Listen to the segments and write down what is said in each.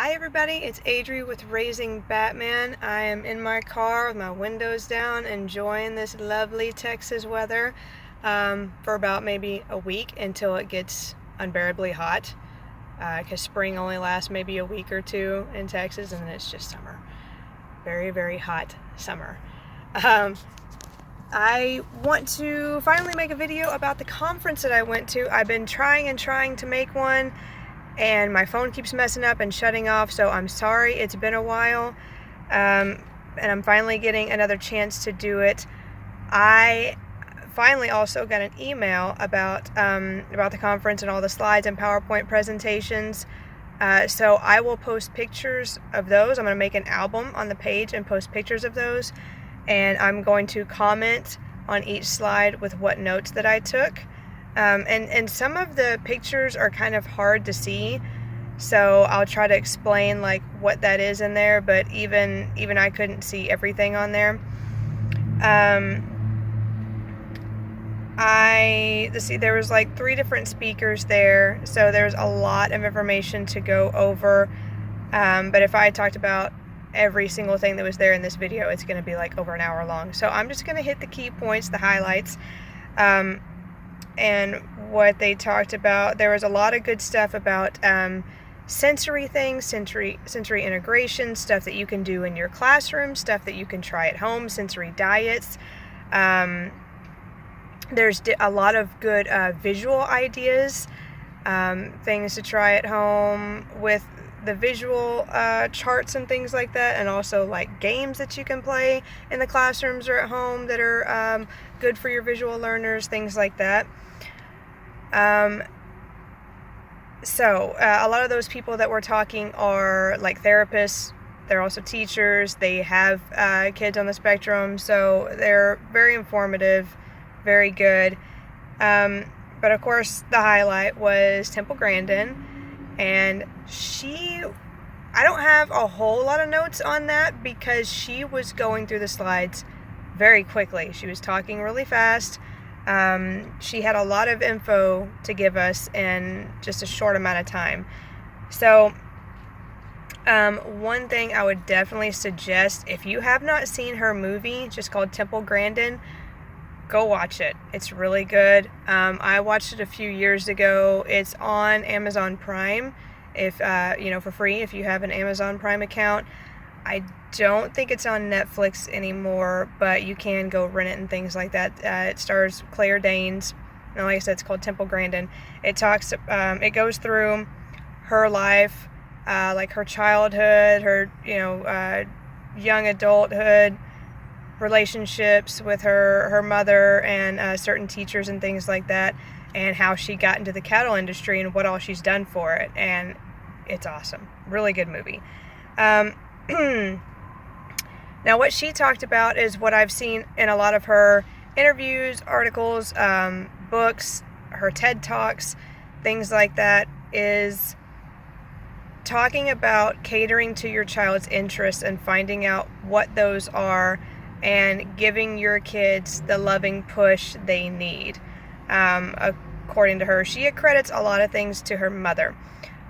Hi everybody, it's Adri with Raising Batman. I am in my car with my windows down enjoying this lovely Texas weather for about maybe a week until it gets unbearably hot because spring only lasts maybe a week or two in Texas and then it's just summer. Very, very hot summer. I want to finally make a video about the conference that I went to. I've been trying to make one, and my phone keeps messing up and shutting off, so I'm sorry it's been a while, and I'm finally getting another chance to do it. I finally also got an email about the conference and all the slides and PowerPoint presentations, so I will post pictures of those. I'm going to make an album on the page and post pictures of those, and I'm going to comment on each slide with what notes that I took. And some of the pictures are kind of hard to see, so I'll try to explain like what that is in there, but even I couldn't see everything on there. Let's see, there was like 3 different speakers there, so there's a lot of information to go over, but if I talked about every single thing that was there in this video, it's going to be like over an hour long, so I'm just going to hit the key points, the highlights. And what they talked about, there was a lot of good stuff about sensory things, sensory integration, stuff that you can do in your classroom, stuff that you can try at home, sensory diets. There's a lot of good visual ideas, things to try at home with the visual charts and things like that, and also like games that you can play in the classrooms or at home that are good for your visual learners, things like that. So a lot of those people that we're talking are like therapists. They're also teachers. They have kids on the spectrum, so they're very informative, very good. But of course, the highlight was Temple Grandin, and I don't have a whole lot of notes on that because she was going through the slides very quickly. She was talking really fast. She had a lot of info to give us in just a short amount of time. So one thing I would definitely suggest, if you have not seen her movie, just called Temple Grandin, go watch it. It's really good. I watched it a few years ago. It's on Amazon Prime, if for free if you have an Amazon Prime account. I don't think it's on Netflix anymore, but you can go rent it and things like that. It stars Claire Danes, and like I said, it's called Temple Grandin. It goes through her life, like her childhood, her young adulthood, relationships with her mother and certain teachers and things like that, and how she got into the cattle industry and what all she's done for it. And it's awesome. Really good movie. Now what she talked about is what I've seen in a lot of her interviews, articles, books, her TED Talks, things like that, is talking about catering to your child's interests and finding out what those are and giving your kids the loving push they need. According to her, she accredits a lot of things to her mother.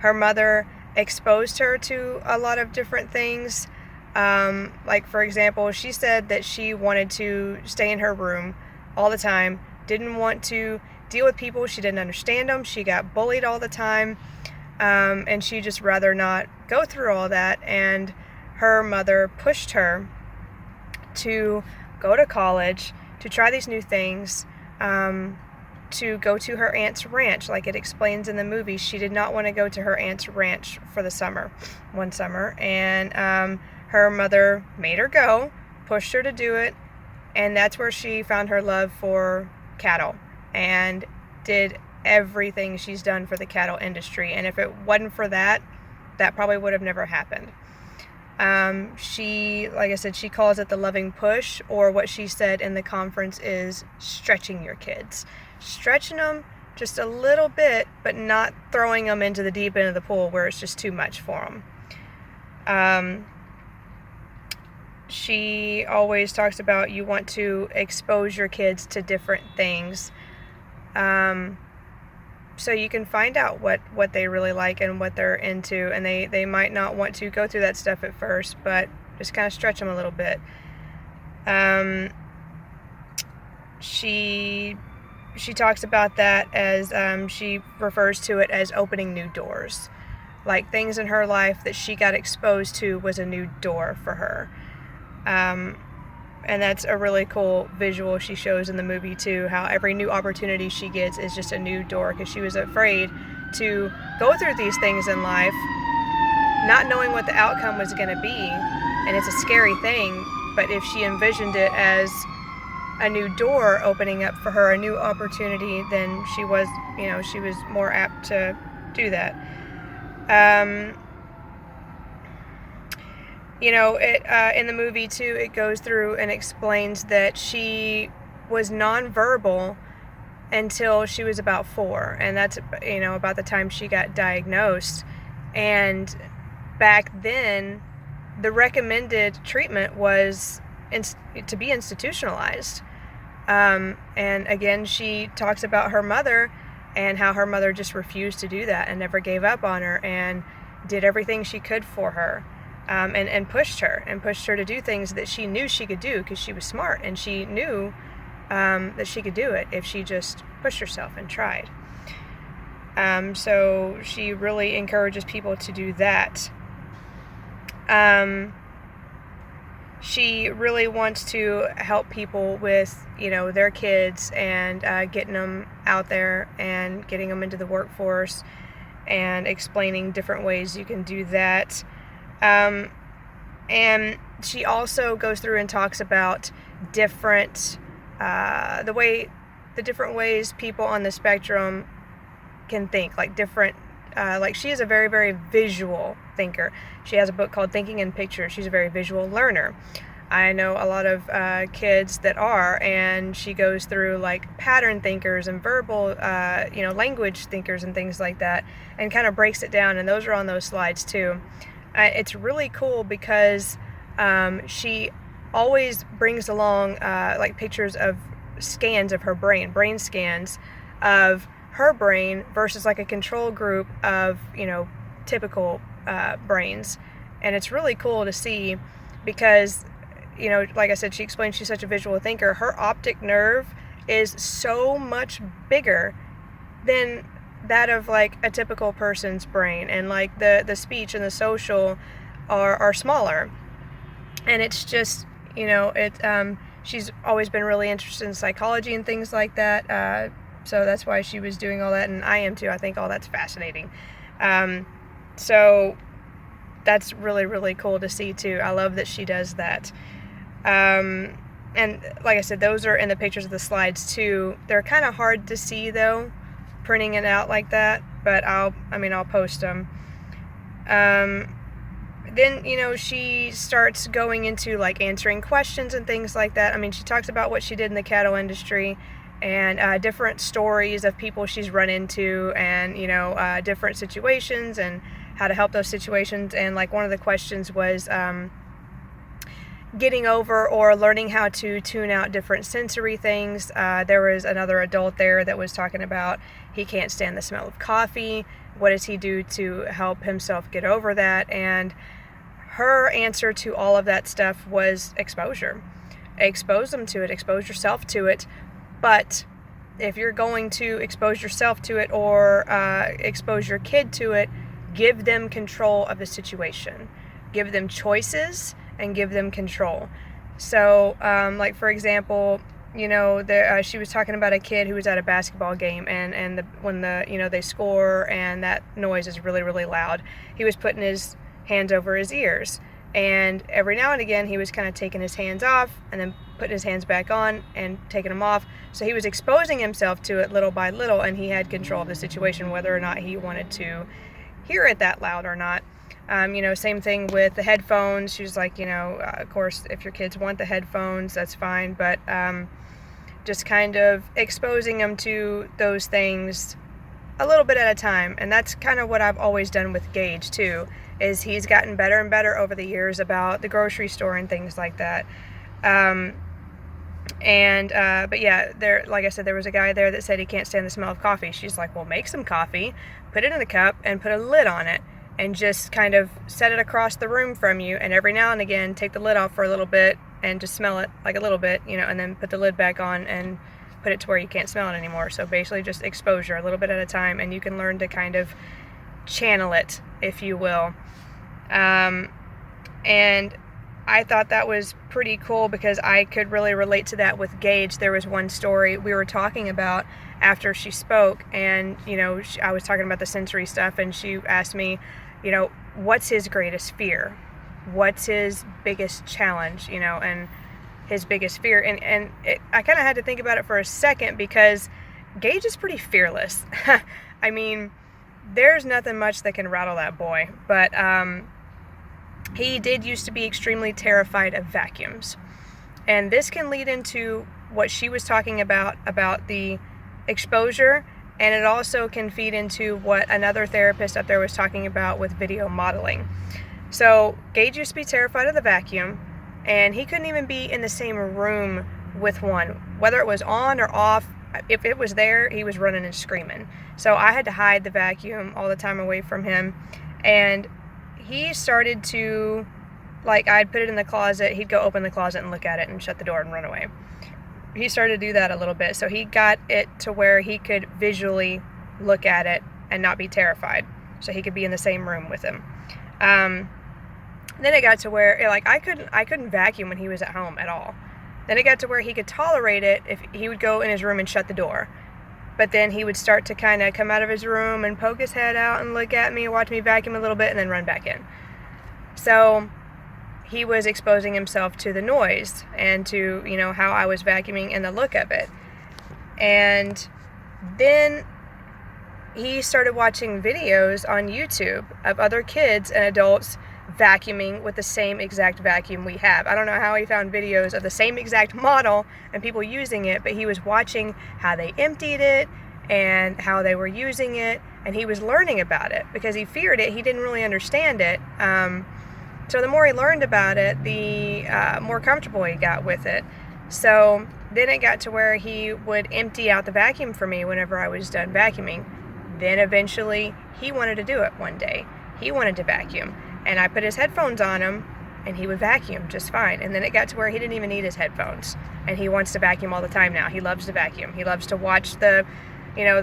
Her mother exposed her to a lot of different things. Like for example, she said that she wanted to stay in her room all the time, didn't want to deal with people, she didn't understand them, she got bullied all the time, and she just rather not go through all that. And her mother pushed her to go to college, to try these new things, to go to her aunt's ranch. Like it explains in the movie, she did not want to go to her aunt's ranch for the one summer, and her mother made her go, pushed her to do it, and that's where she found her love for cattle and did everything she's done for the cattle industry. And if it wasn't for that, that probably would have never happened. Like I said, she calls it the loving push, or what she said in the conference is stretching your kids. Stretching them just a little bit, but not throwing them into the deep end of the pool where it's just too much for them. She always talks about you want to expose your kids to different things. so you can find out what they really like and what they're into, and they might not want to go through that stuff at first, but just kind of stretch them a little bit. She talks about that as she refers to it as opening new doors, like things in her life that she got exposed to was a new door for her. And that's a really cool visual she shows in the movie too, how every new opportunity she gets is just a new door, because she was afraid to go through these things in life not knowing what the outcome was going to be, and it's a scary thing. But if she envisioned it as a new door opening up for her, a new opportunity, then she was more apt to do that. In the movie too, it goes through and explains that she was nonverbal until she was about 4, and that's about the time she got diagnosed. And back then, the recommended treatment was to be institutionalized. And again, she talks about her mother and how her mother just refused to do that and never gave up on her and did everything she could for her. And pushed her to do things that she knew she could do, because she was smart and she knew that she could do it if she just pushed herself and tried. So she really encourages people to do that. She really wants to help people with, their kids and getting them out there and getting them into the workforce and explaining different ways you can do that. And she also goes through and talks about different, the different ways people on the spectrum can think, like different, like she is a very, very visual thinker. She has a book called Thinking in Pictures. She's a very visual learner. I know a lot of kids that are, and she goes through like pattern thinkers and verbal, language thinkers and things like that, and kind of breaks it down, and those are on those slides too. It's really cool because she always brings along like pictures of scans of her brain scans of her brain versus like a control group of, typical brains. And it's really cool to see because, like I said, she explained she's such a visual thinker. Her optic nerve is so much bigger than that of like a typical person's brain, and like the speech and the social are smaller. And it's just, she's always been really interested in psychology and things like that, so that's why she was doing all that, and I am too. I think all that's fascinating. So that's really, really cool to see too. I love that she does that. And like I said, those are in the pictures of the slides too. They're kind of hard to see though, printing it out like that, but I'll post them. Then, she starts going into like answering questions and things like that. She talks about what she did in the cattle industry and different stories of people she's run into and, different situations and how to help those situations. And like one of the questions was getting over or learning how to tune out different sensory things. There was another adult there that was talking about he can't stand the smell of coffee. What does he do to help himself get over that? And her answer to all of that stuff was exposure. Expose them to it, expose yourself to it. But if you're going to expose yourself to it or expose your kid to it, give them control of the situation. Give them choices and give them control. So, like for example, she was talking about a kid who was at a basketball game, and when they score and that noise is really, really loud, he was putting his hands over his ears, and every now and again he was kind of taking his hands off and then putting his hands back on and taking them off. So he was exposing himself to it little by little, and he had control of the situation, whether or not he wanted to hear it that loud or not. Same thing with the headphones. She was like, of course, if your kids want the headphones, that's fine, but just kind of exposing them to those things a little bit at a time. And that's kind of what I've always done with Gage too, is he's gotten better and better over the years about the grocery store and things like that. And but yeah, there, like I said, there was a guy there that said he can't stand the smell of coffee. She's like, well, make some coffee, put it in a cup, and put a lid on it, and just kind of set it across the room from you, and every now and again take the lid off for a little bit and just smell it like a little bit, and then put the lid back on and put it to where you can't smell it anymore. So basically just exposure a little bit at a time, and you can learn to kind of channel it, if you will. And I thought that was pretty cool because I could really relate to that with Gage. There was one story we were talking about after she spoke, and I was talking about the sensory stuff, and she asked me, what's his greatest fear? What's his biggest challenge? And his biggest fear. And I kind of had to think about it for a second, because Gage is pretty fearless. I mean, there's nothing much that can rattle that boy. But he did used to be extremely terrified of vacuums. And this can lead into what she was talking about the exposure, and it also can feed into what another therapist up there was talking about with video modeling. So Gage used to be terrified of the vacuum, and he couldn't even be in the same room with one. Whether it was on or off, if it was there, he was running and screaming. So I had to hide the vacuum all the time away from him. And he started to, I'd put it in the closet, he'd go open the closet and look at it and shut the door and run away. He started to do that a little bit. So he got it to where he could visually look at it and not be terrified. So he could be in the same room with him. Then it got to where I couldn't vacuum when he was at home at all. Then it got to where he could tolerate it if he would go in his room and shut the door. But then he would start to kind of come out of his room and poke his head out and look at me, watch me vacuum a little bit, and then run back in. So he was exposing himself to the noise and to, how I was vacuuming and the look of it. And then he started watching videos on YouTube of other kids and adults vacuuming with the same exact vacuum we have. I don't know how he found videos of the same exact model and people using it, but he was watching how they emptied it and how they were using it, and he was learning about it because he feared it. He didn't really understand it. So the more he learned about it, the more comfortable he got with it. So then it got to where he would empty out the vacuum for me whenever I was done vacuuming. Then eventually he wanted to do it one day. He wanted to vacuum. And I put his headphones on him, and he would vacuum just fine. And then it got to where he didn't even need his headphones. And he wants to vacuum all the time now. He loves to vacuum. He loves to watch the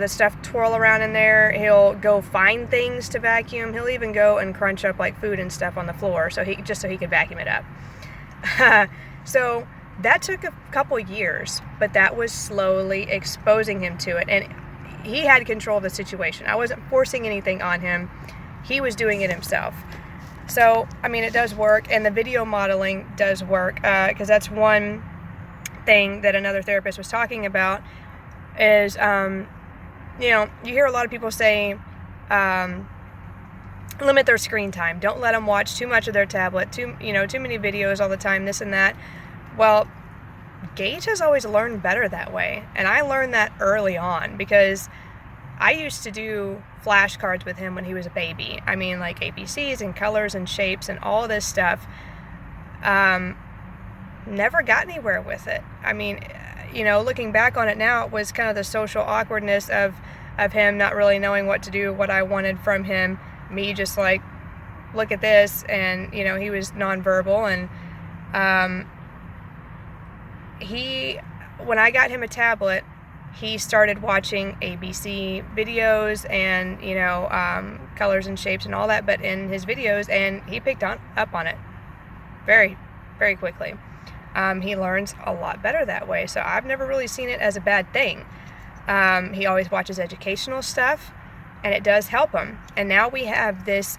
stuff twirl around in there. He'll go find things to vacuum. He'll even go and crunch up food and stuff on the floor so he could vacuum it up. So that took a couple years, but that was slowly exposing him to it. And he had control of the situation. I wasn't forcing anything on him. He was doing it himself. So, it does work, and the video modeling does work, because that's one thing that another therapist was talking about is, you hear a lot of people say, limit their screen time. Don't let them watch too much of their tablet, too many videos all the time, this and that. Well, Gage has always learned better that way, and I learned that early on because I used to do flashcards with him when he was a baby. ABCs and colors and shapes and all this stuff. Never got anywhere with it. Looking back on it now, it was kind of the social awkwardness of him not really knowing what to do, what I wanted from him. Me just look at this, and, he was nonverbal. And when I got him a tablet, he started watching ABC videos and, colors and shapes and all that, but in his videos, and he picked up on it very, very quickly. He learns a lot better that way, so I've never really seen it as a bad thing. He always watches educational stuff, and it does help him. And now we have this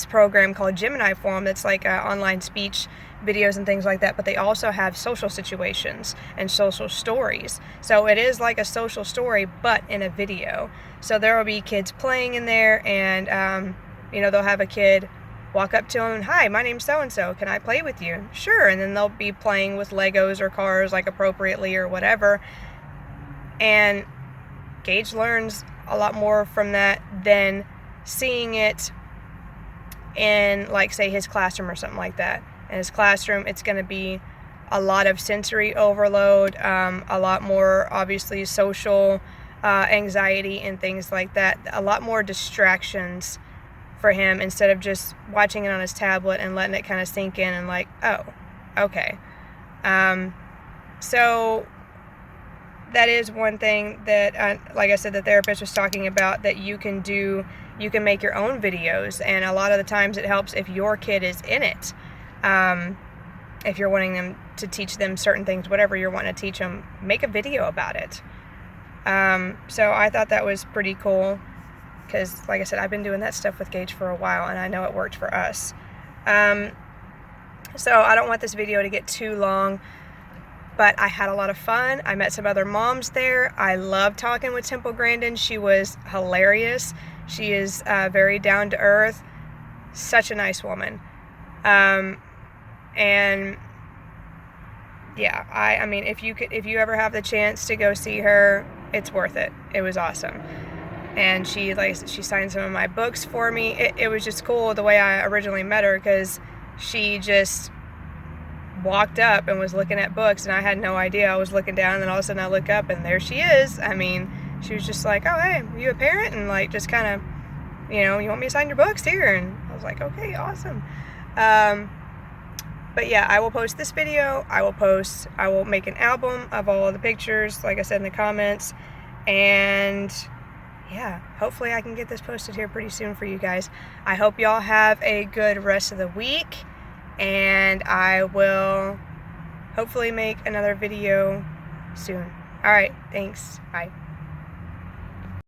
program called Gemini Forum that's online speech videos and things like that, but they also have social situations and social stories. So it is like a social story, but in a video. So there will be kids playing in there, and they'll have a kid walk up to them, "Hi, my name's so-and-so, can I play with you?" "Sure." And then they'll be playing with Legos or cars appropriately or whatever. And Gage learns a lot more from that than seeing it in say his classroom or something like that. In his classroom, it's going to be a lot of sensory overload, a lot more obviously social anxiety and things like that, a lot more distractions for him instead of just watching it on his tablet and letting it kind of sink in and like, oh, okay. So that is one thing that, like I said, the therapist was talking about, that you can do. You can make your own videos, and a lot of the times it helps if your kid is in it. If you're wanting them to teach them certain things, whatever you're wanting to teach them, make a video about it. So I thought that was pretty cool because, like I said, I've been doing that stuff with Gage for a while, and I know it worked for us. So I don't want this video to get too long, but I had a lot of fun. I met some other moms there. I loved talking with Temple Grandin. She was hilarious. She is very down to earth, such a nice woman. And yeah, I mean, if you ever have the chance to go see her, it's worth it. It was awesome. And she signed some of my books for me. It was just cool the way I originally met her, because she just walked up and was looking at books, and I had no idea. I was looking down, and then all of a sudden I look up, and there she is. I mean, she was just like, oh, hey, are you a parent? And like, just kind of, you want me to sign your books here? And I was like, okay, awesome. But yeah, I will post this video. I will make an album of all of the pictures, like I said in the comments. And yeah, hopefully I can get this posted here pretty soon for you guys. I hope y'all have a good rest of the week, and I will hopefully make another video soon. All right, thanks. Bye.